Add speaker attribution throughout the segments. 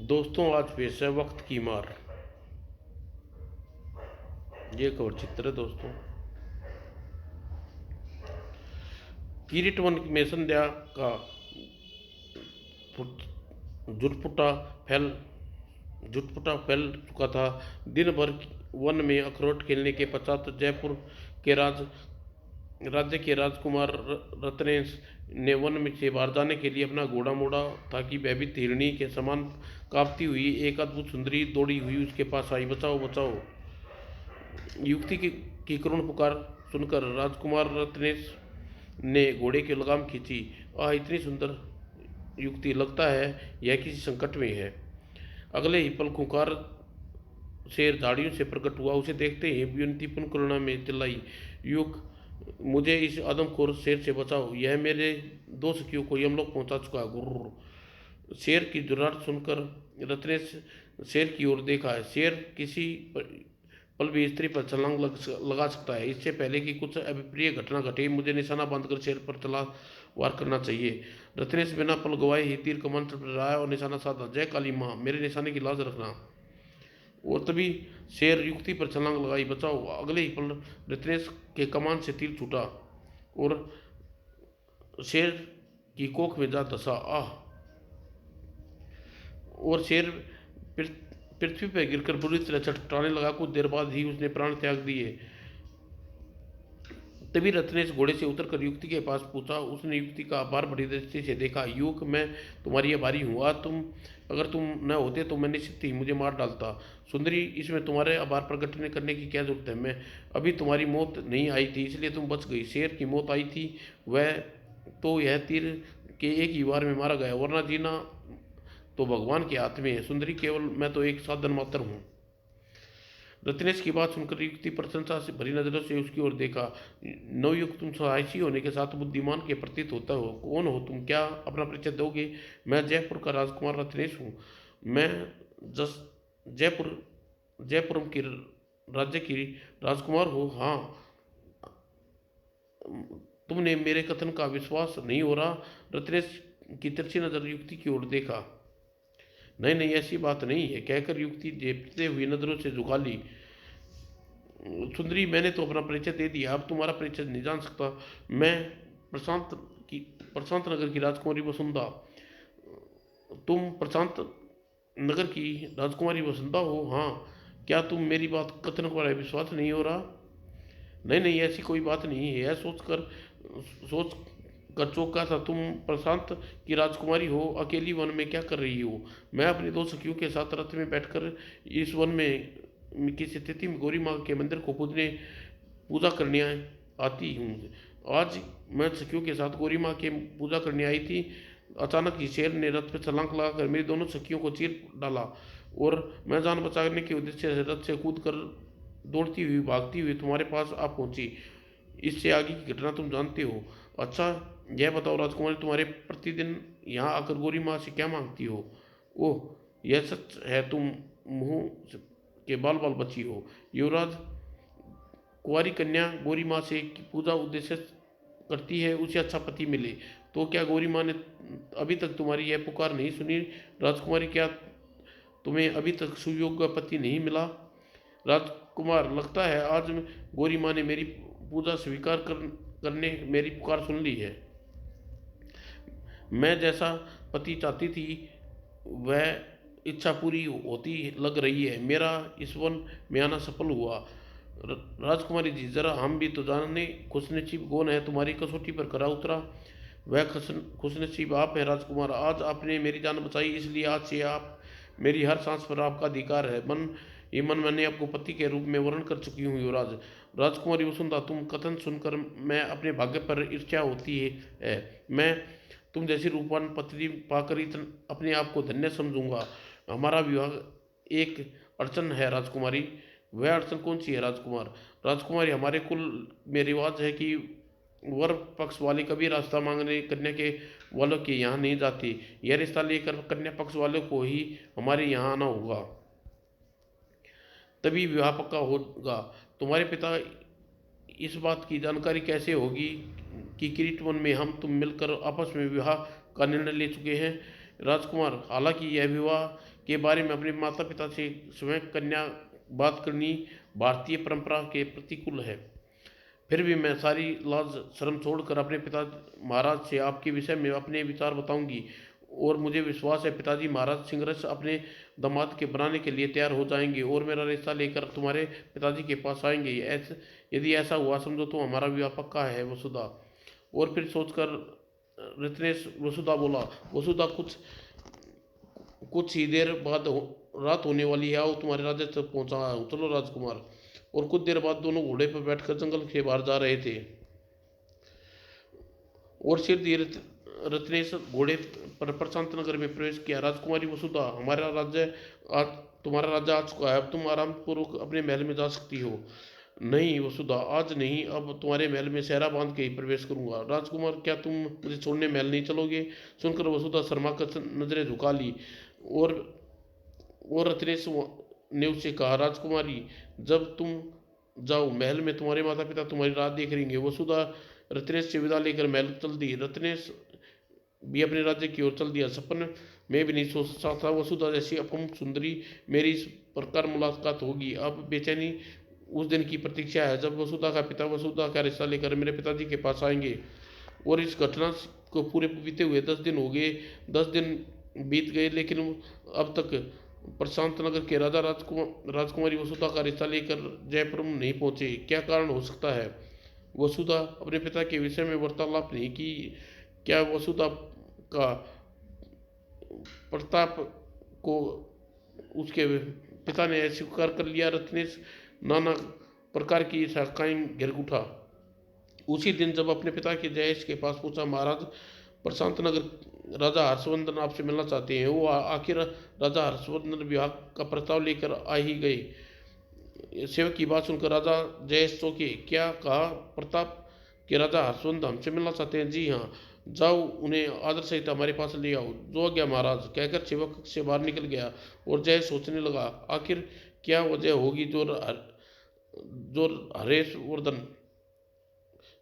Speaker 1: दोस्तों, आज पेश है वक्त की मार। ये कवर चित्र है दोस्तों। किरीट वन में संध्या का जुटपुटा फैल जुटपुटा फैल चुका था। दिन भर वन में अखरोट खेलने के पश्चात जयपुर के राज्य के राजकुमार रत्नेश ने वन में से बाहर जाने के लिए अपना घोड़ा मोड़ा था कि भयभीत हिरणी के समान कांपती हुई एक अद्भुत सुंदरी दौड़ी हुई उसके पास आई। बचाओ बचाओ! युवती की करुण पुकार सुनकर राजकुमार रत्नेश ने घोड़े की लगाम खींची। आह, इतनी सुंदर युवती! लगता है यह किसी संकट में है। अगले ही पल खूंखार शेर झाड़ियों से प्रकट हुआ। उसे देखते ही विनतीपूर्ण करुणा में चिल्लाई, युवक, मुझे इस आदमखोर शेर से बचाओ। यह मेरे दो सखियों को यमलोक पहुंचा चुका है। गुर्र! शेर की जुर्राहट सुनकर रत्नेश शेर की ओर देखा है। शेर किसी पल भी स्त्री पर छलांग लगा सकता है। इससे पहले कि कुछ अप्रिय घटना घटे, मुझे निशाना बांधकर शेर पर तलवार करना चाहिए। रत्नेश बिना पल गवाए ही तीर कमान पर लगाया और निशाना साधा। जय काली माँ, मेरे निशाने की लाज रखना! और तभी शेर युक्ति पर छलांग लगाई। बचाओ! अगले ही पल रत्नेश के कमान से तीर छूटा और शेर की कोख में जा धंसा। आह! और शेर पृथ्वी पर गिरकर बुरी तरह छटपटाने लगा। कुछ देर बाद ही उसने प्राण त्याग दिए। तभी रत्नेश घोड़े से उतरकर युवती के पास पूछा। उसने युवती का आभार भरी दृष्टि से देखा। युवक, मैं तुम्हारी आभारी हूँ। आज अगर तुम न होते तो मैं निश्चित ही मुझे मार डालता। सुंदरी, इसमें तुम्हारे आभार प्रकट करने की क्या जरूरत है? मैं अभी तुम्हारी मौत नहीं आई थी, इसलिए तुम बच गई। शेर की मौत आई थी, वह तो यह तीर के एक ही वार में मारा गया, वरना जीना तो भगवान के हाथ में है। सुंदरी, केवल मैं तो एक साधन मात्र हूँ। रत्नेश की बात सुनकर युवती प्रशंसा से भरी नजरों से उसकी ओर देखा। नवयुक्त, तुम साहसी होने के साथ बुद्धिमान के प्रतीत होता हो। कौन हो तुम? क्या अपना परिचय दोगे? मैं जयपुर का राजकुमार रत्नेश हूँ। मैं जस जयपुर जयपुरम की राज्य की राजकुमार हो। हाँ, तुमने मेरे कथन का विश्वास नहीं हो रहा? रत्नेश की तिरछी नजर युवती की ओर देखा। नहीं नहीं, ऐसी बात नहीं है, कहकर युवती झेपते हुई नजरों से झुका ली। सुंदरी, मैंने तो अपना परिचय दे दिया, अब तुम्हारा परिचय नहीं जान सकता। मैं प्रशांत की प्रशांत नगर की राजकुमारी वसुंधा। तुम प्रशांत नगर की राजकुमारी वसुंधा हो? हाँ। क्या तुम मेरी बात कथन पर विश्वास नहीं हो रहा? नहीं नहीं, ऐसी कोई बात नहीं है। यह सोच कर चौंका था। तुम प्रशांत की राजकुमारी हो, अकेली वन में क्या कर रही हो? मैं अपनी दो सखियों के साथ रथ में बैठकर इस वन में की स्थिति में गौरी माँ के मंदिर को पूजा करने आती हूँ। आज मैं सखियों के साथ गौरी माँ के पूजा करने आई थी। अचानक ही शेर ने रथ पर छलांग लगाकर मेरी दोनों सखियों को चीर डाला और मैं जान बचाने के उद्देश्य से रथ से कूद कर दौड़ती हुई भागती हुई तुम्हारे पास आ पहुंची। इससे आगे की घटना तुम जानते हो। अच्छा, यह बताओ राजकुमारी, तुम्हारे प्रतिदिन यहाँ आकर गौरी माँ से क्या मांगती हो? ओह, यह सच है, तुम मुंह के बाल बाल बची हो। युवराज, कुंवारी कन्या गौरी माँ से पूजा उद्देश्य करती है, उसे अच्छा पति मिले। तो क्या गौरी माँ ने अभी तक तुम्हारी यह पुकार नहीं सुनी? राजकुमारी, क्या तुम्हें अभी तक सुयोग्य पति नहीं मिला? राजकुमार, लगता है आज गौरी माँ ने मेरी पूजा स्वीकार करने मेरी पुकार सुन ली है। मैं जैसा पति चाहती थी वह इच्छा पूरी होती लग रही है। मेरा इस वन में आना सफल हुआ। राजकुमारी जी, जरा हम भी तो जाने खुशनसीब कौन है तुम्हारी कसौटी पर खरा उतरा। वह खुशनसीब आप है राजकुमार। आज आपने मेरी जान बचाई, इसलिए आज से आप मेरी हर सांस पर आपका अधिकार है। मन मैंने आपको पति के रूप में वर्ण कर चुकी हूँ युवराज। राजकुमारी वसुंधरा, तुम कथन सुनकर मैं अपने भाग्य पर ईर्ष्या होती है। मैं तुम जैसी रूपवान पत्नी पाकर अपने आप को धन्य समझूंगा। हमारा विवाह एक अड़चन है राजकुमारी। वह अड़चन कौन सी है राजकुमार? राजकुमारी, हमारे कुल में रिवाज है कि वर पक्ष वाले कभी रास्ता मांगने कन्या के वालों के यहाँ नहीं जाती। यह रिश्ता लेकर कन्या पक्ष वालों को ही हमारे यहाँ आना होगा, तभी विवाह पक्का होगा। तुम्हारे पिता इस बात की जानकारी कैसे होगी कि किरीट वन में हम तुम मिलकर आपस में विवाह का निर्णय ले चुके हैं? राजकुमार, हालांकि यह विवाह के बारे में अपने माता पिता से स्वयं कन्या बात करनी भारतीय परंपरा के प्रतिकूल है। फिर भी मैं सारी लाज शर्म छोड़कर अपने पिता महाराज से आपके विषय में अपने विचार बताऊंगी, और मुझे विश्वास है पिताजी महाराज सिंहरस अपने दामाद के बनाने के लिए तैयार हो जाएंगे और मेरा रिश्ता लेकर तुम्हारे पिताजी के पास आएंगे। यदि ऐसा हुआ समझो तो हमारा विवाह पक्का है वसुधा। और फिर सोचकर रत्नेश वसुधा बोला, वसुधा कुछ कुछ ही देर बाद रात होने वाली है, आओ तुम्हारे राज्य तक पहुंचा हूँ, चलो राजकुमार। और कुछ देर बाद दोनों घोड़े पर बैठकर जंगल के बाहर जा रहे थे और सिर दिए रत्नेश घोड़े पर प्रशांत नगर में प्रवेश किया। राजकुमारी वसुधा, हमारा राज्य आज तुम्हारा राज्य आ चुका है, अब तुम आराम पूर्वक अपने महल में जा सकती हो। नहीं वसुधा, आज नहीं, अब तुम्हारे महल में सेहरा बांध के ही प्रवेश करूंगा। राजकुमार, क्या तुम मुझे छोड़ने महल नहीं चलोगे? सुनकर वसुधा शर्मा कर नजरें झुका ली और रत्नेश ने उससे कहा, राजकुमारी जब तुम जाओ महल में तुम्हारे माता पिता तुम्हारी राह देख रहेंगे। वसुधा रत्नेश से विदा लेकर महल चल दी। रत्नेश भी अपने राज्य की ओर चल दिया। सपन में भी नहीं सोच सकता था वसुधा जैसी अपम सुंदरी मेरी इस प्रकार मुलाकात होगी। अब बेचैनी उस दिन की प्रतीक्षा है जब वसुधा का पिता वसुधा का रिश्ता लेकर मेरे पिताजी के पास आएंगे। और इस घटना को पूरे बीते हुए 10 दिन हो गए। 10 दिन बीत गए लेकिन अब तक प्रशांत नगर के राजा राजकुमारी वसुधा का रिश्ता लेकर जयपुर में नहीं पहुंचे। क्या कारण हो सकता है? वसुधा अपने पिता के विषय में वार्तालाप नहीं की। क्या वसुधा का प्रताप को उसके पिता ने स्वीकार कर लिया? रत्नेश नाना प्रकार की शंकाएं घेर उठा। उसी दिन जब अपने पिता के जयेश के पास पूछा, महाराज प्रशांत नगर राजा हर्षवर्धन आपसे मिलना चाहते हैं। वो आखिर राजा हर्षवर्धन विवाह का प्रस्ताव लेकर आ ही गए। सेवक की बात सुनकर राजा जयेश चौंके। क्या कहा? प्रताप के राजा हर्षवर्धन हमसे मिलना चाहते हैं? जी हाँ, जाओ उन्हें आदर सहित हमारे पास ले आओ। जो आज्ञा महाराज, कहकर सेवक से बाहर निकल गया। और जय सोचने लगा, आखिर क्या वजह होगी जो हरेशवर्धन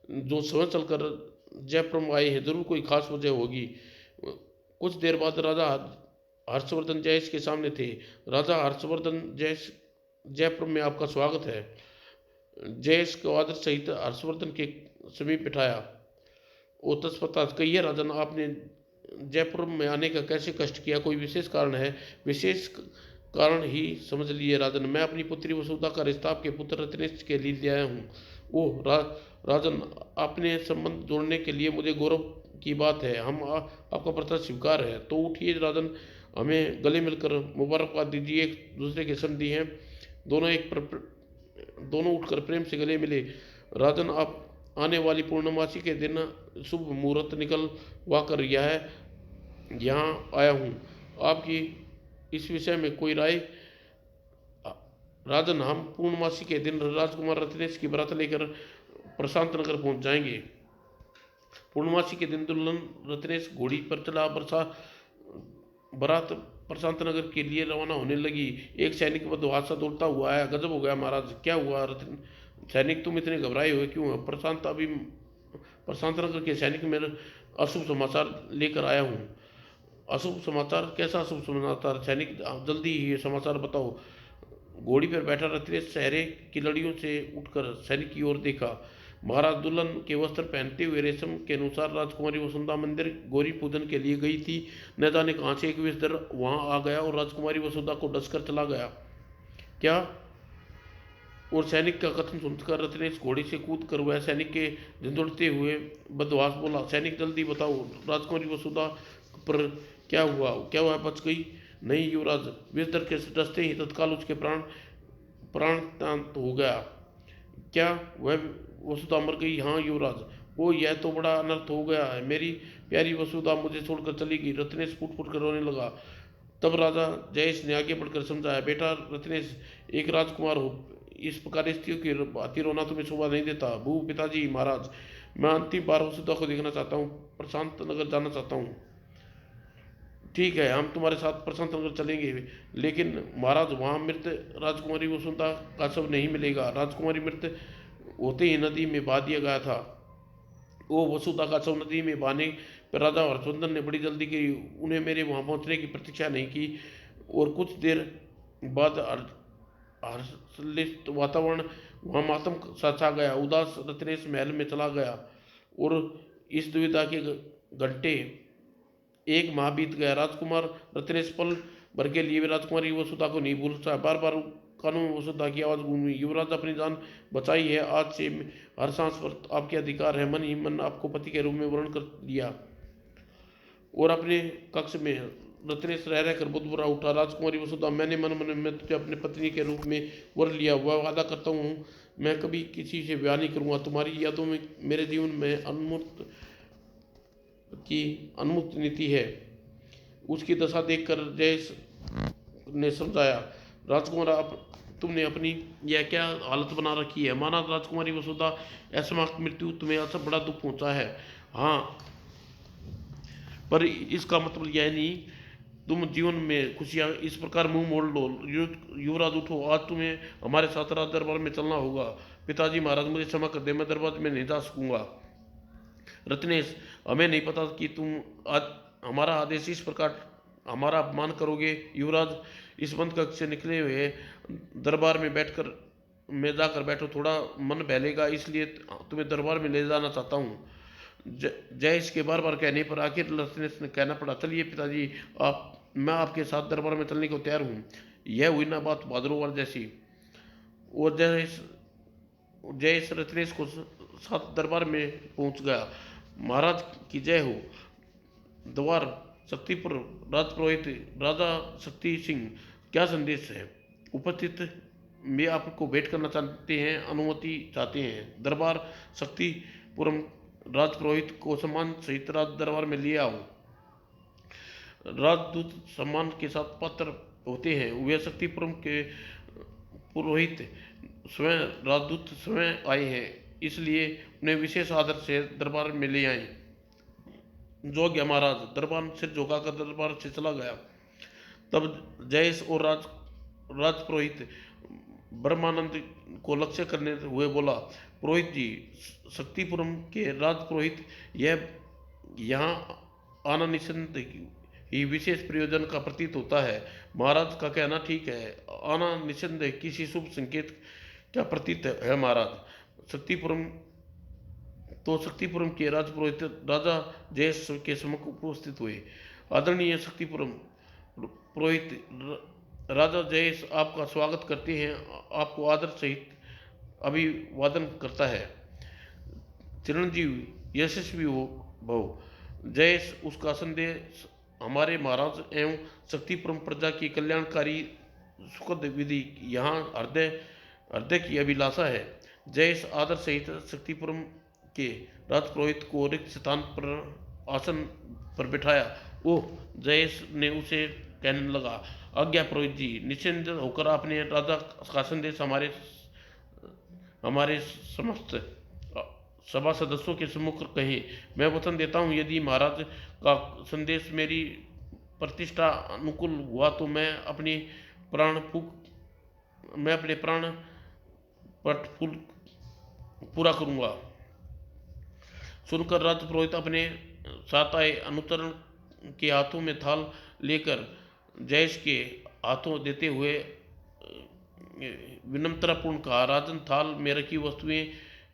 Speaker 1: जो समय चलकर जयपुर में आए हैं, जरूर कोई खास वजह होगी। कुछ देर बाद राजा हर्षवर्धन जयेश के सामने थे। राजा हर्षवर्धन, जयेश जयपुर में आपका स्वागत है। जयेश को आदर सहित हर्षवर्धन के समीप बिठाया। ओ तत्पश्चात कहिए राजन, आपने जयपुर में आने का कैसे कष्ट किया? कोई विशेष कारण है? विशेष कारण ही समझ लिए राजन, मैं अपनी पुत्री वसुधा का रिश्ता आपके पुत्र रत्नेश के लिए आया हूँ। ओह राजन, आपने संबंध जोड़ने के लिए मुझे गौरव की बात है। हम आपका प्रस्ताव स्वीकार है। तो उठिए राजन, हमें गले मिलकर मुबारकबाद दीजिए। एक दूसरे के संधि हैं। दोनों उठकर प्रेम से गले मिले। राजन, आप आने वाली पूर्णमासी के दिन शुभ मुहूर्त निकलवा कर यहाँ आया हूँ। आपकी इस विषय में कोई राय? राजन, हम पूर्णमासी के दिन राजकुमार रत्नेश की बारात लेकर प्रशांत नगर पहुंच जाएंगे। पूर्णमासी के दिन दुल्हन रत्नेश घोड़ी पर चला। बारात प्रशांत नगर के लिए रवाना होने लगी। एक सैनिक बदहादसा सा दौड़ता हुआ आया। गजब हो गया महाराज, क्या हुआ? सैनिक, तुम इतने घबराए हुए क्यों हो? प्रशांत नगर के सैनिक मेरे अशुभ समाचार लेकर आया हूँ। अशुभ समाचार? कैसा अशुभ समाचार? सैनिक, जल्दी ये समाचार बताओ। घोड़ी पर बैठा रत्नेश चेहरे की लड़ियों से उठकर सैनिक की ओर देखा। महाराज, दुल्हन के वस्त्र पहनते हुए रेशम के अनुसार राजकुमारी वसुधा मंदिर गौरी पूजन के लिए गई थी। न जाने कहाँ से एक विषधर वहां आ गया और राजकुमारी वसुधा को डसकर चला गया। क्या? और सैनिक का कथन सुनकर रत्नेश घोड़ी से कूद कर वह सैनिक के झंझोड़ते हुए बदवास बोला, सैनिक जल्दी बताओ, राजकुमारी वसुधा पर क्या हुआ? क्या वह बच गई? नहीं युवराज, विषधर के डसते ही तत्काल उसके प्राणतांत हो गया। क्या वह वसुधा मर गई? हाँ युवराज। वो, यह तो बड़ा अनर्थ हो गया है। मेरी प्यारी वसुधा मुझे छोड़कर चली गई। रत्नेश फूट फूट कर रोने लगा। तब राजा जयेश ने आगे बढ़कर समझाया, बेटा रत्नेश, एक राजकुमार हो, इस प्रकार स्त्रियों की भांति रोना तुम्हें शोभा नहीं देता। भू पिताजी महाराज, मैं अंतिम बार वसुधा को देखना चाहता हूँ, प्रशांत नगर जाना चाहता हूँ। ठीक है, हम तुम्हारे साथ प्रशांत नगर चलेंगे, लेकिन महाराज वहाँ मृत राजकुमारी वसुधा का शव नहीं मिलेगा। राजकुमारी मृत होते ही नदी में बहा दिया गया था। वो वसुधा का शव नदी में बहाने पर राजा हर्षवर्धन ने बड़ी जल्दी की। उन्हें मेरे वहाँ पहुँचने की प्रतीक्षा नहीं की। और कुछ देर बाद हर्षलित वातावरण वहाँ मातम सा छा गया। उदास रत्नेश महल में चला गया और इस दुविधा के घंटे एक माह बीत गया। राजकुमार रत्नेश पल भर के लिए भी राजकुमारी वसुधा को नहीं भूल सका। बार बार कानों में वसुधा की आवाज गूंजी, युवराज अपनी जान बचाई है, आज से हर सांस पर आपके अधिकार है। मन ही मन आपको पति के रूप में वर्ण कर दिया। और अपने कक्ष में रत्नेश रह रहकर बुदबुरा उठा, राजकुमारी वसुधा, मैंने मन मन में तुझे अपने पत्नी के रूप में वर्ण लिया हुआ, वादा करता हूँ मैं कभी किसी से ब्याह नहीं करूँगा। तुम्हारी यादों में मेरे जीवन में अनमुक्त नीति है। उसकी दशा देखकर जयेश ने समझाया, राजकुमार आप तुमने अपनी यह क्या हालत बना रखी है। माना राजकुमारी वसुधा असमाक मृत्यु तुम्हें ऐसा बड़ा दुख पहुंचा है, हाँ, पर इसका मतलब यह नहीं तुम जीवन में खुशियां इस प्रकार मुंह मोड़ लो। युवराज उठो, आज तुम्हें हमारे साथ राज दरबार में चलना होगा। पिताजी महाराज मुझे क्षमा कर दे, मैं दरबार में नहीं जा सकूंगा। रत्नेश, हमें नहीं पता कि तुम आज हमारा आदेश इस प्रकार हमारा अपमान करोगे। युवराज, इस बंद कक्ष से निकले हुए दरबार में जाकर बैठो, थोड़ा मन बहलेगा, इसलिए तुम्हें दरबार में ले जाना चाहता हूँ। जयेश के बार बार कहने पर आखिर रत्नेश ने कहना पड़ा, चलिए पिताजी, मैं आपके साथ दरबार में चलने को तैयार हूँ। यह हुई ना बात भाद्रवार जैसी। और जयेश रत्नेश को साथ दरबार में पहुंच गया। महाराज की जय हो। द्वार शक्तिपुर राजपुरोहित राजा शक्ति सिंह, क्या संदेश है। उपस्थित में आपको भेंट करना चाहते हैं, अनुमति चाहते हैं। दरबार शक्तिपुरम राजपुरोहित को सम्मान सहित राज दरबार में ले आओ। राजदूत सम्मान के साथ पात्र होते हैं। वे शक्तिपुरम के पुरोहित स्वयं राजदूत स्वयं आए हैं, इसलिए उन्हें विशेष आदर से दरबार में ले आए। जो गया महाराज। दरबार सिर झुकाकर दरबार से चला गया। तब जयेश और राजपुरोहित ब्रह्मानंद को लक्ष्य करने हुए बोला, पुरोहित जी, शक्तिपुरम के राजपुरोहित यहाँ आना निसंदेह ही विशेष प्रयोजन का प्रतीत होता है। महाराज का कहना ठीक है, आना निसंदेह किसी शुभ संकेत का प्रतीत है। महाराज शक्तिपुरम के राजपुरोहित राजा जयेश के सम्मुख उपस्थित हुए। आदरणीय शक्तिपुरम पुरोहित राजा जयेश आपका स्वागत करते हैं, आपको आदर सहित अभिवादन करता है। चिरंजीव यशस्वी हो भव। जयेश, उसका संदेश हमारे महाराज एवं शक्तिपुरम प्रजा की कल्याणकारी सुखद विधि यहाँ हृदय की अभिलाषा है। जयेश आदर सहित शक्तिपुरम के राजपुरोहित को रिक्त स्थान पर आसन पर बिठाया। ओह, जयेश ने उसे कहने लगा, आज्ञा पुरोहित जी, निश्चिंत होकर आपने राजा का संदेश हमारे समस्त सभा सदस्यों के सम्मुख कहे। मैं वचन देता हूँ, यदि महाराज का संदेश मेरी प्रतिष्ठा अनुकूल हुआ तो मैं अपने प्राण पट पूरा करूँगा। सुनकर राजपुरोहित अपने साथ आए अनुचरण के हाथों में थाल लेकर जयेश के हाथों देते हुए विनम्रतापूर्ण कहा, राजन, थाल में रखी वस्तुएं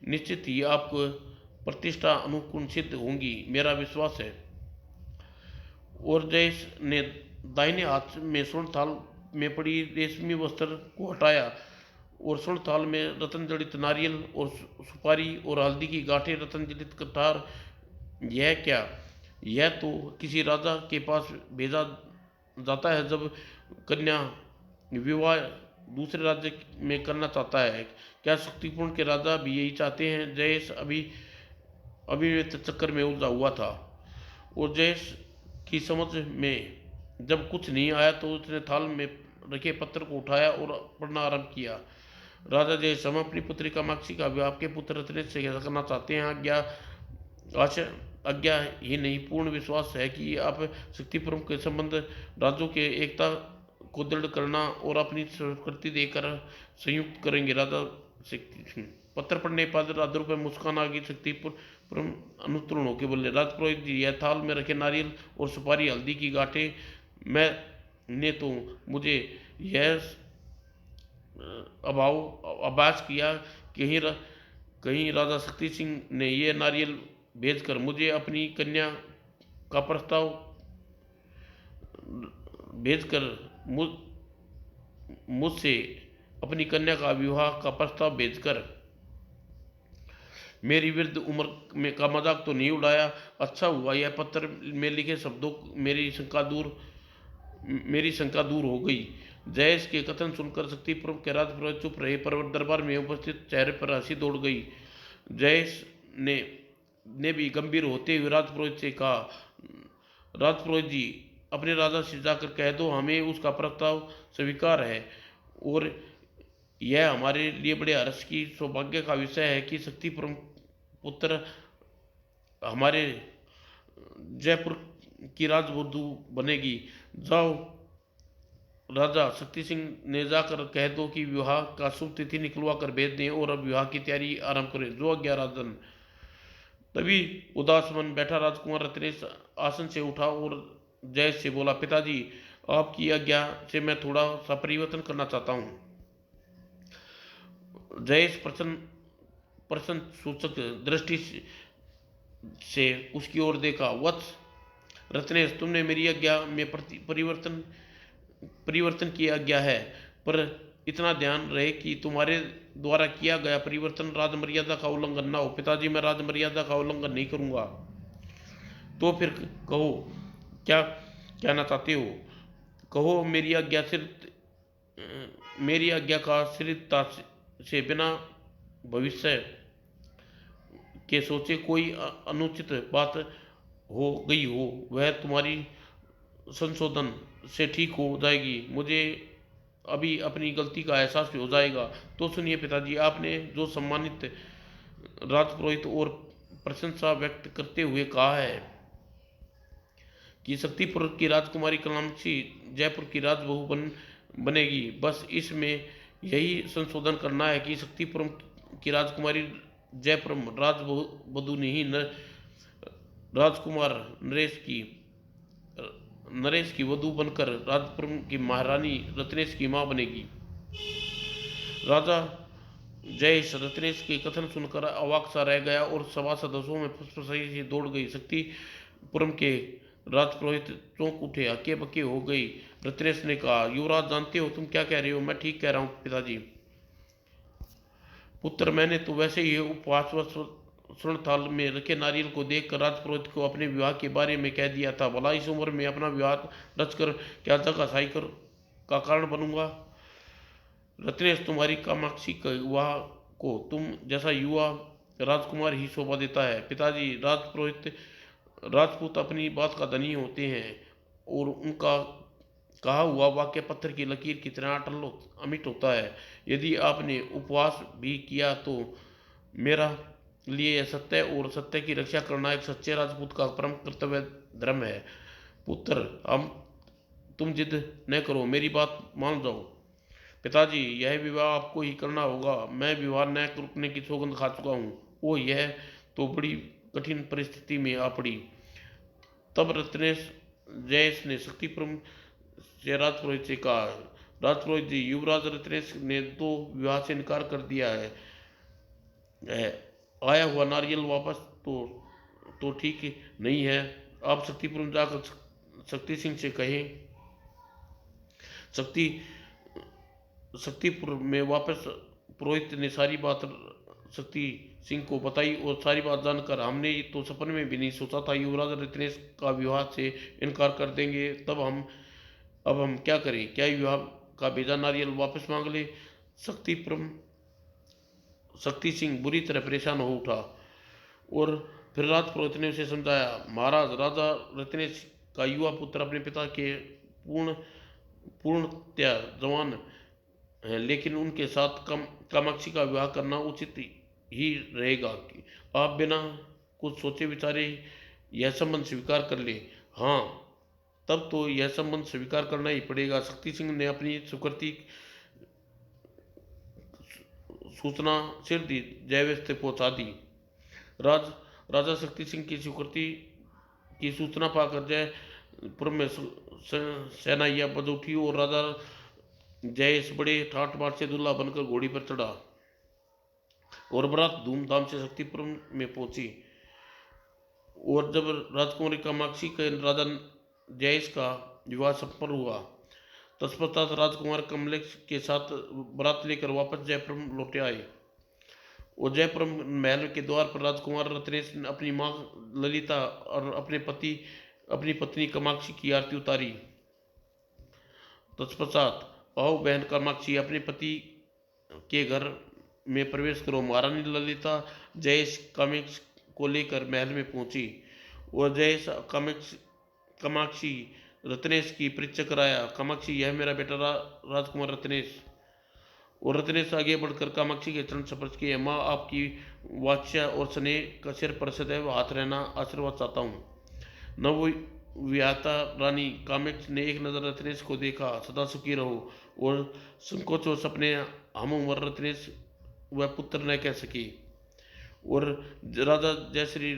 Speaker 1: निश्चित ही आपको प्रतिष्ठा अनुकूल सिद्ध होंगी, मेरा विश्वास है। और जयेश ने दाहिने हाथ में स्वर्ण थाल में पड़ी रेशमी वस्त्र को हटाया और स्वर्ण थाल में रतन जड़ित नारियल और सुपारी और हल्दी की गांठें, रतन जड़ित कटार। यह क्या? यह तो किसी राजा के पास भेजा जाता है जब कन्या विवाह दूसरे राज्य में करना चाहता है। क्या शक्तिपूर्ण के राजा भी यही चाहते हैं? जयेश अभिव्यक्त चक्कर में उलझा हुआ था और जयेश की समझ में जब कुछ नहीं आया तो उसने थाल में रखे पत्र को उठाया और पढ़ना आरंभ किया। राजा जयेश, हम अपनी पुत्री कामाक्षी का विवाह आपके पुत्र रत्नेश से करना चाहते हैं। आज्ञा ही नहीं, पूर्ण विश्वास है कि आप शक्तिपुरम के संबंध राज्यों के एकता को दृढ़ करना और अपनी संस्कृति देकर संयुक्त करेंगे। राजा पत्र पढ़ने पर राजद्रोह पर मुस्कान आ गई। शक्तिपुरम अनुत्तीर्ण होकर बोले, राजपुरोहित जी, यह थाल में रखे नारियल और सुपारी हल्दी की गांठें मैं ने तो मुझे यह अभाव आभास किया, कहीं कहीं राजा शक्ति सिंह ने यह नारियल भेजकर मुझे अपनी कन्या का प्रस्ताव भेजकर मुझ मुझसे अपनी कन्या का विवाह का प्रस्ताव भेजकर मेरी वृद्ध उम्र में का मजाक तो नहीं उड़ाया। अच्छा हुआ यह पत्र में लिखे शब्दों मेरी शंका दूर हो गई। जयेश के कथन सुनकर शक्तिपुर के राजपुरोहित चुप रहे, पर दरबार में उपस्थित चेहरे पर हंसी दौड़ गई। जयेश ने भी गंभीर होते हुए राजपुरोहित से कहा, राजपुरोहित जी, अपने राजा से जाकर कह दो हमें उसका प्रस्ताव स्वीकार है, और यह हमारे लिए बड़े हर्ष की सौभाग्य का विषय है कि शक्तिपुर पुत्र हमारे जयपुर की राजवधू बनेगी। जाओ राजा शक्ति सिंह ने जाकर कह दो कि विवाह का शुभ तिथि निकलवा कर भेज दें और अब विवाह की तैयारी आरंभ करें। जो आज्ञा राजन। तभी उदास मन बैठा राजकुमार रत्नेश आसन से उठा और जयेश से बोला, पिताजी, आपकी आज्ञा से मैं थोड़ा सा परिवर्तन करना चाहता हूँ। जयेश प्रसन्न प्रश्न सूचक दृष्टि से उसकी ओर देखा। वत्स रत्नेश, तुमने मेरी आज्ञा में परिवर्तन की आज्ञा है, पर इतना ध्यान रहे कि तुम्हारे द्वारा किया गया परिवर्तन राजमर्यादा का उल्लंघन न हो। पिताजी, मैं राजमर्यादा का उल्लंघन नहीं करूंगा। तो फिर कहो क्या कहना चाहते हो। कहो मेरी आज्ञा का सिरता से बिना भविष्य के सोचे कोई अनुचित बात हो गई हो, वह तुम्हारी संशोधन से ठीक हो जाएगी। मुझे अभी अपनी गलती का एहसास भी हो जाएगा। तो सुनिए पिताजी, आपने जो सम्मानित राजपुरोहित और प्रशंसा व्यक्त करते हुए कहा है कि शक्तिपुर की राजकुमारी कामाक्षी जयपुर की राजबहू बनेगी, बस इसमें यही संशोधन करना है कि शक्तिपुर की राजकुमारी जयपुर राजवधू नहीं, राजकुमार नरेश की वधू बनकर राजपुर की महारानी रत्नेश की मां बनेगी। राजा जयेश रत्नेश के कथन सुनकर अवाक सा रह गया और सभा सदस्यों में फुसफुसाई सी दौड़ गई। शक्तिपुरम के राजपुरोहित चौंक उठे, हक्के बक्के हो गई। रत्नेश ने कहा, युवराज, जानते हो तुम क्या कह रहे हो। मैं ठीक कह रहा हूँ पिताजी। पुत्र, मैंने तो वैसे ही उपवास स्वर्ण थाल में रखे नारियल को देखकर राजपुरोहित को अपने विवाह के बारे में कह दिया था। भला इस उम्र में अपना विवाह रचकर क्या जगह का कारण बनूंगा। रत्नेश, तुम्हारी कामाक्षी के विवाह को तुम जैसा युवा राजकुमार ही शोभा देता है। पिताजी, राजपूत अपनी बात का धनी होते हैं और उनका कहा हुआ वाक्य पत्थर की लकीर की तरह अटल अमिट होता है। यदि आपने उपवास भी किया तो मेरा लिए यह सत्य और सत्य की रक्षा करना एक सच्चे राजपूत का परम कर्तव्य धर्म है। पुत्र, तुम जिद न करो, मेरी बात मान जाओ। पिताजी, यह विवाह आपको ही करना होगा। मैं विवाह न रुकने की सौगंध खा चुका हूँ। ओह, यह तो बड़ी कठिन परिस्थिति में आ पड़ी। तब जयेश ने शक्तिपुरम से राजपुरोहित से कहा, राजपुरोहित जी, युवराज रत्नेश ने तो विवाह से इनकार कर दिया है। आया हुआ नारियल वापस तो ठीक नहीं है। आप शक्तिपुरम जाकर शक्ति सिंह से कहें। शक्तिपुर में वापस पुरोहित ने सारी बात शक्ति सिंह को बताई और सारी बात जानकर, हमने तो सपने में भी नहीं सोचा था युवराज रत्नेश का विवाह से इनकार कर देंगे। अब हम क्या करें। क्या विवाह का भेजा नारियल वापस मांग ले। शक्ति सिंह बुरी तरह परेशान हो उठा और फिर राजपुरोहित ने उसे समझाया, महाराज, राजा रत्नेश का युवा पुत्र अपने पिता के पूर्णतया जवान है, लेकिन उनके साथ कामाक्षी का विवाह करना उचित ही रहेगा कि आप बिना कुछ सोचे विचारे यह संबंध स्वीकार कर ले। हाँ, तब तो यह संबंध स्वीकार करना ही पड़ेगा। शक्ति सिंह ने अपनी स्वीकृति सूचना शीघ्र जयवेश तक पहुंचा दी। राजा शक्ति सिंह की स्वीकृति की सूचना पाकर जयपुर में शहनाइयाँ बज उठी और राजा जयेश बड़े ठाठ बाट से दूल्हा बनकर घोड़ी पर चढ़ा और बारात धूमधाम से शक्तिपुरम में पहुंची। और जब राजकुमारी कामाक्षी के राजा जयेश का विवाह संपन्न हुआ, तत्पश्चात राजकुमार कमलेश के साथ बारात लेकर वापस जयपुर लौटे आए। और जयपुर महल के द्वार पर राजकुमार रत्नेश ने अपनी माँ ललिता और अपनी पत्नी कामाक्षी की आरती उतारी। तत्पश्चात भाव बहन कामाक्षी अपने पति के घर में प्रवेश करो महारानी ललिता जयेश कामाक्षी को लेकर महल में पहुंची और जयेश कामाक्षी रत्नेश की परिचय कराया। कामाक्षी, यह मेरा बेटा राजकुमार रत्नेश। और रत्नेश आगे बढ़कर कामाक्षी के चरण स्पर्श किए। माँ, आपकी वात्स्य और स्नेह का सिर पर सदैव हाथ रहना आशीर्वाद चाहता हूँ। नवविवाहिता रानी कामाक्षी ने एक नज़र रत्नेश को देखा। सदा सुखी रहो। और संकोच और सपने हम उम्र रत्नेश वह पुत्र न कह सकी। और राजा जयश्री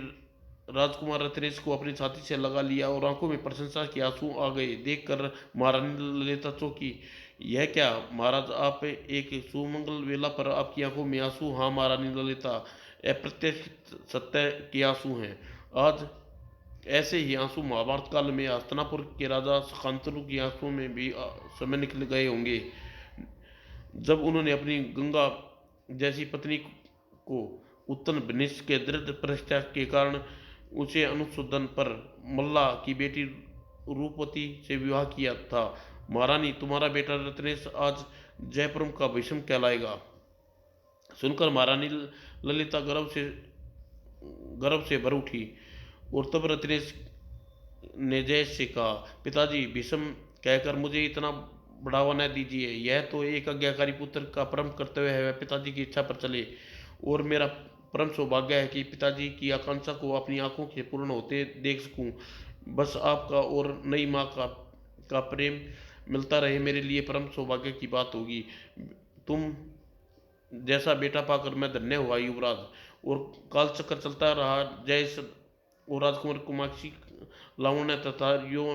Speaker 1: राजकुमार रत्नेश को अपनी छाती से लगा लिया और आंखों में प्रशंसा के आंसू आ गए। देखकर महारानी ललिता चौंकी। यह क्या महाराज, आप एक सुमंगल वेला पर आपकी आंखों में आंसू? हाँ महारानी ललिता, अप्रत्याशित सत्य के आंसू हैं। आज ऐसे ही आंसू महाभारत काल में हस्तिनापुर के राजा शांतनु की आंसुओं में भी समय निकल गए होंगे, जब उन्होंने अपनी गंगा जैसी पत्नी को उत्तन भनिष्ठ के दृढ़ प्रतिष्ठा के कारण उसे अनुशोधन पर मल्ला की बेटी रूपवती से विवाह किया था। महारानी, तुम्हारा बेटा रत्नेश आज जयपुर का भीष्म कहलाएगा। सुनकर महारानी ललिता गर्व से भर उठी। और तब रत्नेश ने जयेश से कहा, पिताजी, भीष्म कहकर मुझे इतना बढ़ावा न दीजिए। यह तो एक आज्ञाकारी पुत्र का परम कर्तव्य है, वह पिताजी की इच्छा पर चले। और मेरा परम सौभाग्य है कि पिताजी की आकांक्षा को अपनी आंखों से पूर्ण होते देख सकूं। बस आपका और नई माँ का प्रेम मिलता रहे, मेरे लिए परम सौभाग्य की बात होगी। तुम जैसा बेटा पाकर मैं धन्य हुआ युवराज। और काल चक्र चलता रहा। जयेश और राजकुमार कामाक्षी लावण्य तथा यो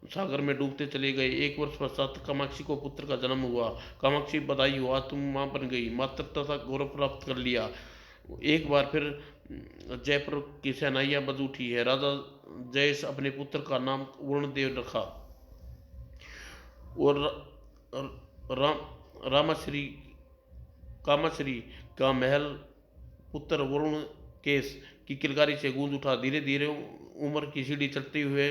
Speaker 1: सागर में डूबते चले गए। एक वर्ष पश्चात कामाक्षी को पुत्र का जन्म हुआ। कामाक्षी, बधाई हुआ, तुम मां बन गई, मातृत्व का गौरव प्राप्त कर लिया। एक बार फिर जयपुर की शहनाइयाँ बज उठी है। राजा जयेश अपने पुत्र का नाम वरुणदेव रखा। और रामाश्री कामाश्री का महल पुत्र वरुण केश की किलकारी से गूंज उठा। धीरे धीरे उम्र की सीढ़ी चढ़ते हुए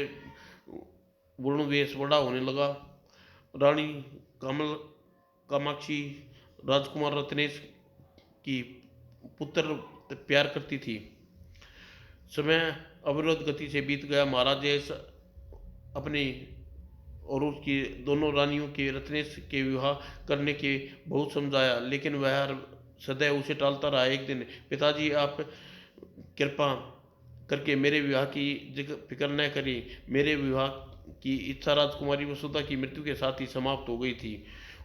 Speaker 1: वरुण वेश बड़ा होने लगा। रानी कामाक्षी राजकुमार रत्नेश की पुत्र प्यार करती थी। समय अविरोध गति से बीत गया। महाराज जयेश अपने और उसकी दोनों रानियों के रत्नेश के विवाह करने के बहुत समझाया, लेकिन वह सदैव उसे टालता रहा। एक दिन, पिताजी, आप कृपा करके मेरे विवाह की फिक्र न करें। मेरे विवाह की इच्छा राजकुमारी वसुधा की मृत्यु के साथ ही समाप्त हो गई थी।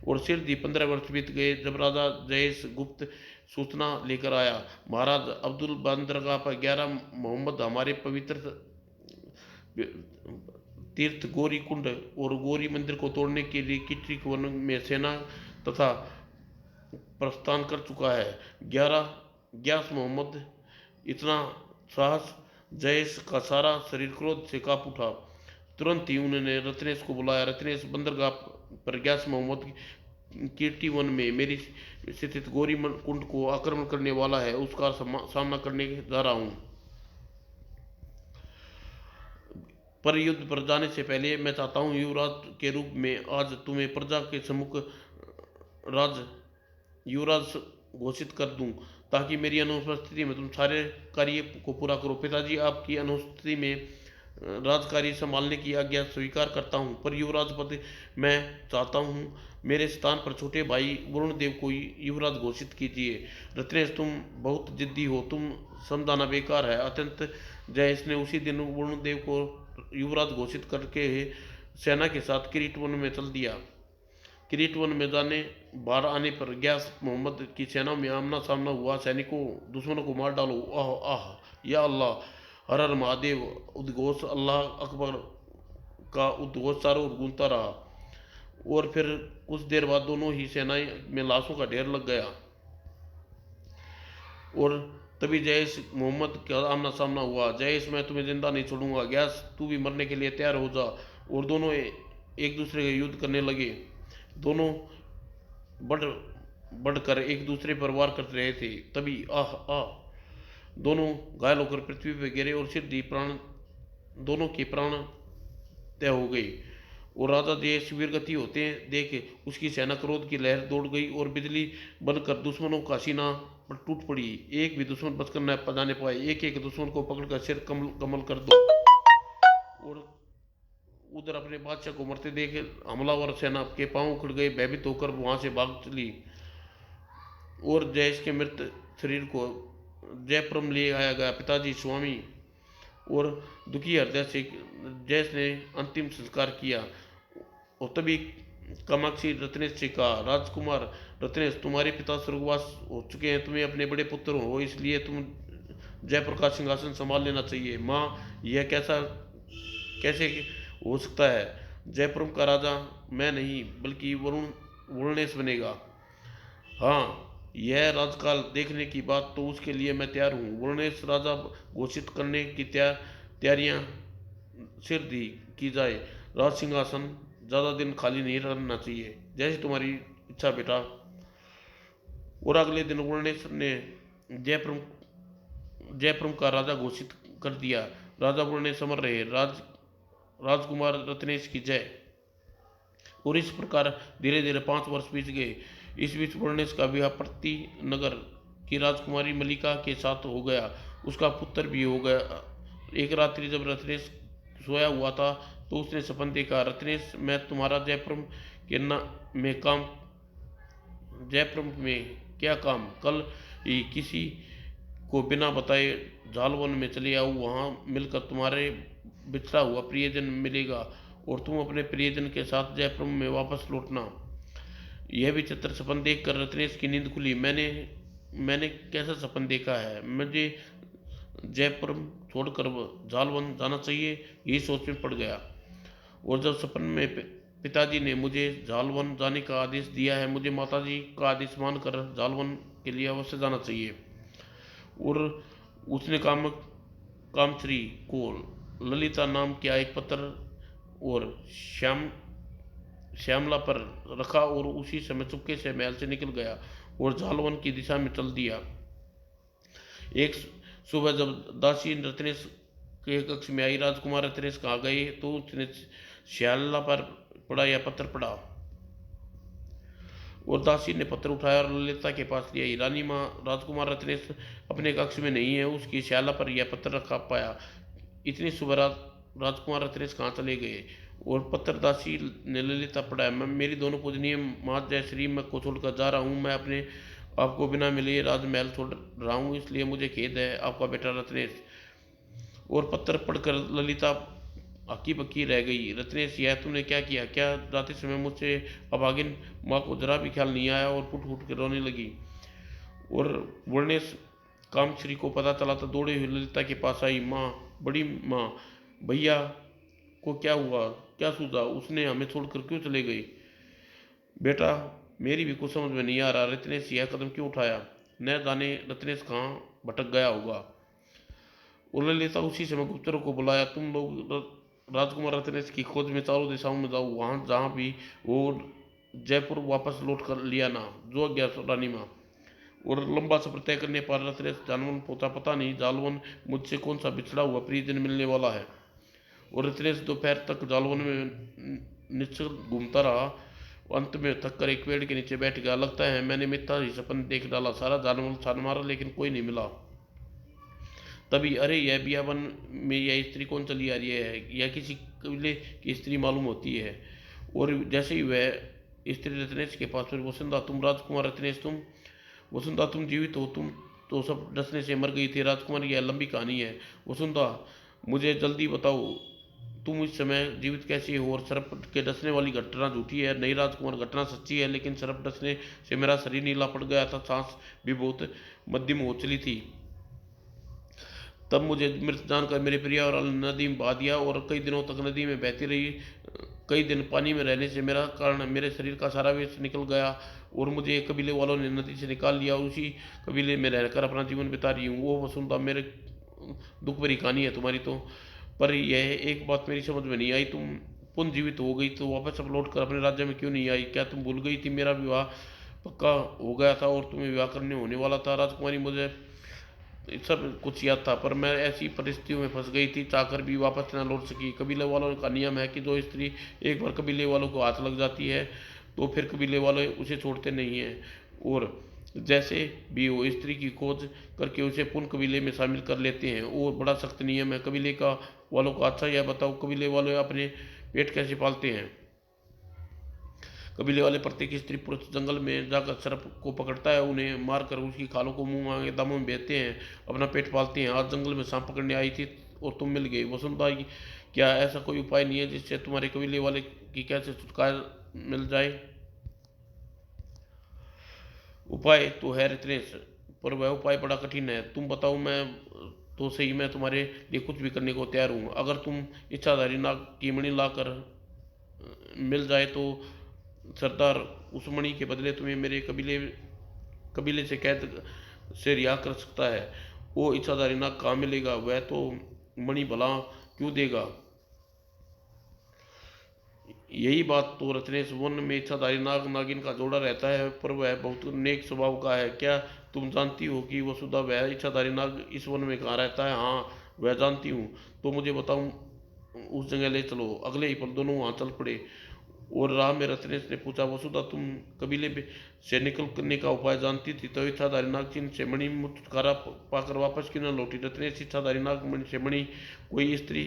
Speaker 1: और सिर्फ 15 वर्ष बीत गए जब राजा जयेश गुप्त सूचना लेकर आया। महाराज, अब्दुल बंदरगाह पर 11 मोहम्मद हमारे पवित्र तीर्थ गौरी कुंड और गौरी मंदिर को तोड़ने के लिए किटरिक वन में सेना तथा प्रस्थान कर चुका है। 11 मोहम्मद। इतना साहस! जयेश का सारा शरीर क्रोध से कांप उठा। तुरंत ही उन्होंने रत्नेश को बुलाया। रत्नेश, बंदरगाह पर 11 मोहम्मद कीर्ति वन में मेरी स्थित गौरी कुंड को आक्रमण करने वाला है, उसका सामना करने जा रहा हूँ। पर युद्ध पर जाने से पहले मैं चाहता हूँ युवराज के रूप में आज तुम्हें प्रजा के सम्मुख युवराज घोषित कर दूं, ताकि मेरी अनुपस्थिति में तुम सारे कार्य को पूरा करो। पिताजी, आपकी अनुपस्थिति में राजकार्य संभालने की आज्ञा स्वीकार करता हूँ, पर युवराज पद मैं चाहता हूँ मेरे स्थान पर छोटे भाई वरुण देव को युवराज घोषित कीजिए। रत्नेश, तुम बहुत जिद्दी हो, तुम समझाना बेकार है। अत्यंत जयेश ने उसी दिन वरुण देव को युवराज घोषित करके सेना के साथ किरीट वन में चल दिया। किरीट वन में बाहर आने पर 11 मोहम्मद की सेना में आमना सामना हुआ। सैनिकों, दुश्मनों को मार डालो। आह आह, या अल्लाह, हर हर महादेव, उद्घोष, अल्लाह अकबर का उद्घोष चारों ओर गूंजता रहा। और फिर कुछ देर बाद दोनों ही सेनाएं में लाशों का ढेर लग गया। और तभी जयेश मोहम्मद का आमना सामना हुआ। जयेश, मैं तुम्हें जिंदा नहीं छोड़ूंगा। गयास, तू भी मरने के लिए तैयार हो जा। और दोनों एक दूसरे के युद्ध करने लगे। दोनों बढ़ बढ़कर एक दूसरे पर वार कर रहे थे। तभी आह आह, दोनों घायल होकर पृथ्वी पर गिरे और सिद्धि प्राण दोनों के प्राण तय हो गई। और राजा जयेश वीर गति होते देख उसकी सेना क्रोध की लहर दौड़ गई और बिजली बनकर दुश्मनों का सीना पर टूट पड़ी। एक भी दुश्मन बचकर न जाने पाए। एक एक दुश्मन को पकड़कर सिर कमल कमल कर दो। और उधर अपने बादशाह को मरते देख हमलावर सेना के पांव उखड़ गए, भयभीत होकर वहां से भाग चली। और जयेश के मृत शरीर को जयपुरम ले आया गया। पिताजी, स्वामी और दुखी हृदय से जयेश ने अंतिम संस्कार किया। और तभी कामाक्षी रत्नेश से कहा, राजकुमार रत्नेश, तुम्हारे पिता स्वर्गवास हो चुके हैं। तुम्हें अपने बड़े पुत्र हो, इसलिए तुम जयपुर का सिंहासन संभाल लेना चाहिए। माँ, यह कैसे हो सकता है? जयपुर का राजा मैं नहीं बल्कि वरुणेश बनेगा। हाँ, यह राजकाल देखने की बात तो उसके लिए मैं तैयार हूँ। वरुणेश राजा घोषित करने की तैयारियां सिर दी की जाए। राज सिंहासन ज़्यादा दिन खाली नहीं रहना चाहिए। जैसी तुम्हारी इच्छा बेटा। और अगले दिन वरुणेश ने जयपुर जयपुर का राजा घोषित कर दिया। राजा वरुणेश अमर रहे। राजकुमार रत्नेश की जय। और इस प्रकार धीरे धीरे 5 वर्ष बीत गए। इस बीच वरुणेश का विवाह प्रति नगर की राजकुमारी मलिका के साथ हो गया। उसका पुत्र भी हो गया। एक रात्रि जब रत्नेश सोया हुआ था तो उसने सपन देखा, रत्नेश, मैं तुम्हारा जयपुर में क्या काम? कल ही किसी को बिना बताए जालवन में चले आओ। वहां मिलकर तुम्हारे बिछड़ा हुआ प्रियजन मिलेगा और तुम अपने प्रियजन के साथ जयपुर में वापस लौटना। यह विचित्र सपन देखकर रत्नेश की नींद खुली। मैंने कैसा सपन देखा है? मुझे जयपुर छोड़कर जालवन जाना चाहिए, यही सोच में पड़ गया। और जब सपन में पिताजी ने मुझे जालवन जाने का आदेश दिया है, मुझे माताजी का आदेश मानकर जालवन के लिए अवश्य जाना चाहिए। और उसने कामश्री को ललिता नाम का एक पत्र और श्यामला पर रखा और उसी समय चुपके से महल से निकल गया और जालवन की दिशा में चल दिया। एक सुबह जब दासी रत्नेश के कक्ष में आई, राजकुमार रत्नेश कहाँ गए, तो उसने श्यामला पर पढ़ा यह पत्र पढ़ा। और दासी ने पत्र उठाया और ललिता के पास लिया। रानी माँ, राजकुमार रत्नेश अपने कक्ष में नहीं है। उसकी श्याला पर यह पत्र रखा पाया। इतनी सुबह राजकुमार रत्नेश कहाँ चले गए? और पत्र दासी ने ललिता पढ़ा, मैं मेरी दोनों पूजनीय माँ जयश्री मैं को छोड़कर जा रहा हूँ। मैं अपने आपको बिना मिले राजमहल छोड़ रहा हूँ, इसलिए मुझे खेद है। आपका बेटा रत्नेश। और पत्र पढ़कर ललिता हकी बक्की रह गई। रत्नेश, यह तुमने क्या किया? क्या जाते समय मुझसे अभागिन माँ को जरा भी ख्याल नहीं आया? और फुट फुट कर रोने लगी। और वरुणेश कामश्री को पता चला तो दौड़े हुए ललिता के पास आई। माँ, बड़ी माँ, भैया को क्या हुआ? क्या सूझा? उसने हमें छोड़कर क्यों चले गए? बेटा, मेरी भी कुछ समझ में नहीं आ रहा। रत्नेश यह कदम क्यों उठाया? न जाने रत्नेश कहाँ भटक गया होगा। और ललिता उसी समय गुप्तरों को बुलाया, तुम लोग राजकुमार रत्नेश की खोज में चारों दिशाओं में जाओ। वहां जहां भी वो जयपुर वापस लौट कर लिया ना। जो गया रानी माँ। और लंबा सफर तय करने पर रत्नेश जालवन पहुंचा। पता नहीं जालवन मुझसे कौन सा बिछड़ा हुआ प्रियजन मिलने वाला है। और रत्नेश दोपहर तक जालवन में निश्चल घूमता रहा। अंत में थक कर एक पेड़ के नीचे बैठ गया। लगता है मैंने मिथ्या ही सपन देख डाला। सारा जालवन छान मारा लेकिन कोई नहीं मिला। तभी, अरे, यह बियावन में यह स्त्री कौन चली आ रही है? यह किसी कबीले की स्त्री मालूम होती है। और जैसे ही वह स्त्री रत्नेश के पास फिर, वसुंधा, तुम राजकुमार रत्नेश, तुम वसुंधा, तुम जीवित हो? तुम तो सब डसने से मर गई थी। राजकुमार, यह लंबी कहानी है। वसुंधा, मुझे जल्दी बताओ, तुम इस समय जीवित कैसे हो? और सर्प के डसने वाली घटना झूठी है। नहीं राजकुमार, घटना सच्ची है, लेकिन सर्प डसने से मेरा शरीर नीला पड़ गया था। सांस भी बहुत मध्यम हो चली थी। तब मुझे मृत जानकर मेरे परिवार वालों ने नदी में बहा दिया और कई दिनों तक नदी में बहती रही। कई दिन पानी में रहने से मेरा कारण मेरे शरीर का सारा वेस्ट निकल गया और मुझे कबीले वालों ने नदी से निकाल लिया। उसी कबीले में रहकर अपना जीवन बिता रही हूँ। वो वसुंधरा, मेरे दुख भरी कहानी है तुम्हारी तो। पर यह एक बात मेरी समझ में नहीं आई, तुम पुनर्जीवित हो गई तो वापस अब लौट कर अपने राज्य में क्यों नहीं आई? क्या तुम भूल गई थी मेरा विवाह पक्का हो गया था और तुम्हें विवाह करने होने वाला था? राजकुमारी, मुझे सब कुछ याद था, पर मैं ऐसी परिस्थितियों में फंस गई थी, चाहकर भी वापस न लौट सकी। कबीले वालों का नियम है कि जो स्त्री एक बार कबीले वालों को हाथ लग जाती है तो फिर कबीले वाले उसे छोड़ते नहीं हैं और जैसे भी वो स्त्री की खोज करके उसे पुनः कबीले में शामिल कर लेते हैं। वो बड़ा सख्त नियम है कबीले का वालों का। अच्छा यह बताओ, कबीले वाले अपने पेट कैसे पालते हैं? कबीले वाले प्रत्येक स्त्री पुरुष जंगल में जाकर सर्प को पकड़ता है, उन्हें मारकर उसकी खालों को मुंह मांगे दामों में बेचते हैं, अपना पेट पालते हैं। आज जंगल में सांप पकड़ने आई थी और तुम मिल गई। वसुंधरा, क्या ऐसा कोई उपाय नहीं है जिससे तुम्हारे कबीले वाले की कैसे छुटकारा मिल जाए? उपाय तो है रितनेश, पर वह उपाय बड़ा कठिन है। तुम बताओ, मैं तो सही, मैं तुम्हारे लिए कुछ भी करने को तैयार हूँ। अगर तुम इच्छाधारी नाग की मणि लाकर मिल जाए तो सरदार उस मणि के बदले तुम्हें मेरे कबीले कबीले से कैद से रिहा कर सकता है। वो इच्छाधारी नाग कहाँ मिलेगा? वह तो मणि भला क्यों देगा? यही बात तो रत्नेश, वन में इच्छाधारी नाग नागिन का जोड़ा रहता है, पर वह बहुत नेक स्वभाव का है। क्या तुम जानती हो कि वसुधा वह इच्छाधारी नाग इस वन में कहाँ रहता है? हाँ, वह जानती हूँ। तो मुझे बताऊँ, उस जगह ले चलो। अगले ही पल दोनों वहाँ चल पड़े और राह में रत्नेश ने पूछा, वसुधा, तुम कबीले से निकलने का उपाय जानती थी तो इच्छाधारी नाग चिन्ह से मणि में छुटकारा पाकर वापस क्यों न लौटी? रत्नेश, इच्छाधारी नाग मणि से मणि कोई स्त्री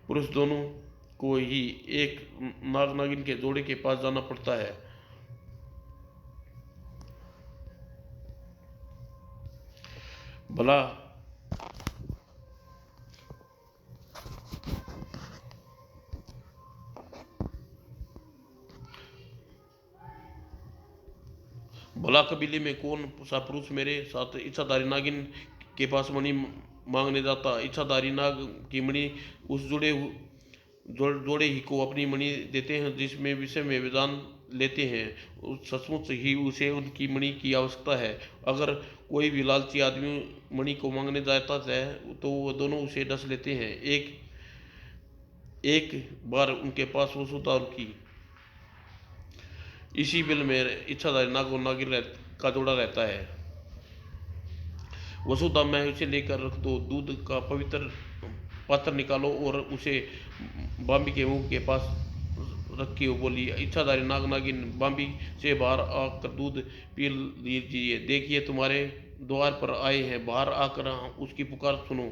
Speaker 1: पुरुष दोनों को ही एक नाग नागिन के जोड़े के पास जाना पड़ता है। भला भला कबीले में कौन सा पुरुष मेरे साथ इच्छाधारी नागिन के पास मणि मांगने जाता? इच्छाधारी नाग की मणि उस जोड़े ही को अपनी मणि देते हैं जिसमें विषय में विधान लेते हैं। सचमुच ही उसे उनकी मणि की आवश्यकता है। अगर कोई भी लालची आदमी मणि को मांगने जाता है तो वो दोनों उसे डस लेते हैं। एक एक बार उनके पास वसुधा रुकी। इसी बिल में इच्छाधारी नाग और नागिन का जोड़ा रहता है। वसुधा, मैं उसे लेकर रख दो। दूध का पवित्र पात्र निकालो और उसे बाम्बी के मुंह के पास रखी। वो बोली। इच्छाधारी नाग नागिन बाम्बी से बाहर आकर दूध पी लीजिए। देखिए, तुम्हारे द्वार पर आए हैं, बाहर आकर उसकी पुकार सुनो।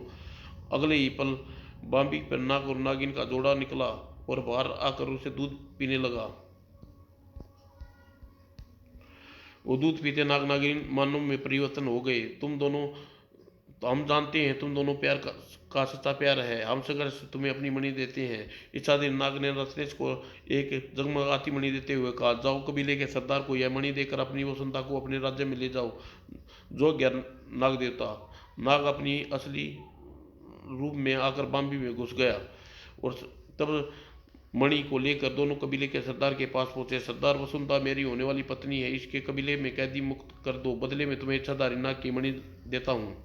Speaker 1: अगले ही पल बाम्बी पर नाग और नागिन का जोड़ा निकला और बाहर आकर उसे दूध पीने लगा। वो दूध पीते नाग नागिन मानो में परिवर्तन हो गए। तुम दोनों, तो हम जानते हैं तुम दोनों प्यार का सच्चा प्यार है। हम सगर तुम्हें अपनी मणि देते हैं। इच्छाधारी नाग ने रत्नेश को एक जगमगाती मणि देते हुए कहा, जाओ कबीले के सरदार को यह मणि देकर अपनी वसुंधरा को अपने राज्य में ले जाओ। जो ज्ञान नाग देवता। नाग अपनी असली रूप में आकर बाम्बी में घुस गया और तब मणि को लेकर दोनों कबीले के सरदार के पास पहुंचे। सरदार, वसुंधरा मेरी होने वाली पत्नी है, इसके कबीले में कैदी मुक्त कर दो, बदले में तुम्हें इच्छाधारी नाग की मणि देता हूँ।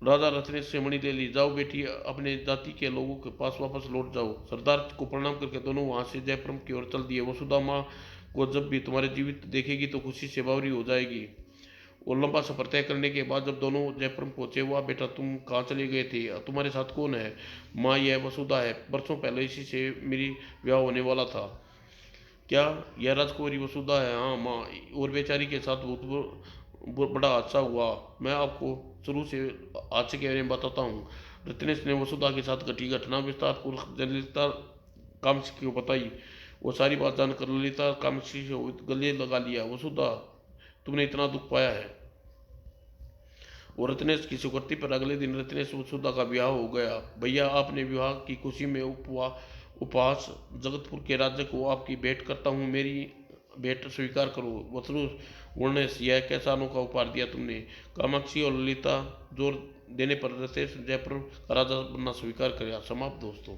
Speaker 1: राजा रत्नेश से मणि ले ली। जाओ बेटी, अपने जाति के लोगों के पास वापस लौट जाओ। सरदार को प्रणाम करके दोनों वहां से जयपुर की ओर चल दिए। वसुधा माँ को जब भी तुम्हारे जीवित देखेगी तो खुशी से बावरी हो जाएगी। और लंबा सफर तय करने के बाद जब दोनों जयपुर पहुंचे, वाह बेटा, तुम कहाँ चले गए थे? तुम्हारे साथ कौन है? माँ, यह वसुधा है, बरसों पहले इसी से मेरी ब्याह होने वाला था। क्या यह राजकुमारी वसुधा है? हाँ माँ, और बेचारी के साथ बहुत बड़ा हादसा हुआ। मैं आपको शुरू से हादसे के बारे में बताता हूँ। रत्नेश ने वसुधा के साथ घटी घटना विस्तार पूर्वक ललिता कामसी को बताई। वो सारी बात जानकर ललिता कामसी से गले लगा लिया। वसुधा, तुमने इतना दुख पाया है? और रत्नेश की स्वीकृति पर अगले दिन रत्नेश वसुधा का ब्याह हो गया। भैया, आपने विवाह की खुशी में उपहास जगतपुर के राज्य को आपकी भेंट करता हूँ। भेंट स्वीकार करो। वसु गुणेश, यह कैसा अनोखा उपहार दिया तुमने। कामाक्षी और ललिता जोर देने पर रसेश जयपुर का राजा बनना स्वीकार कर गया। समाप्त दोस्तों।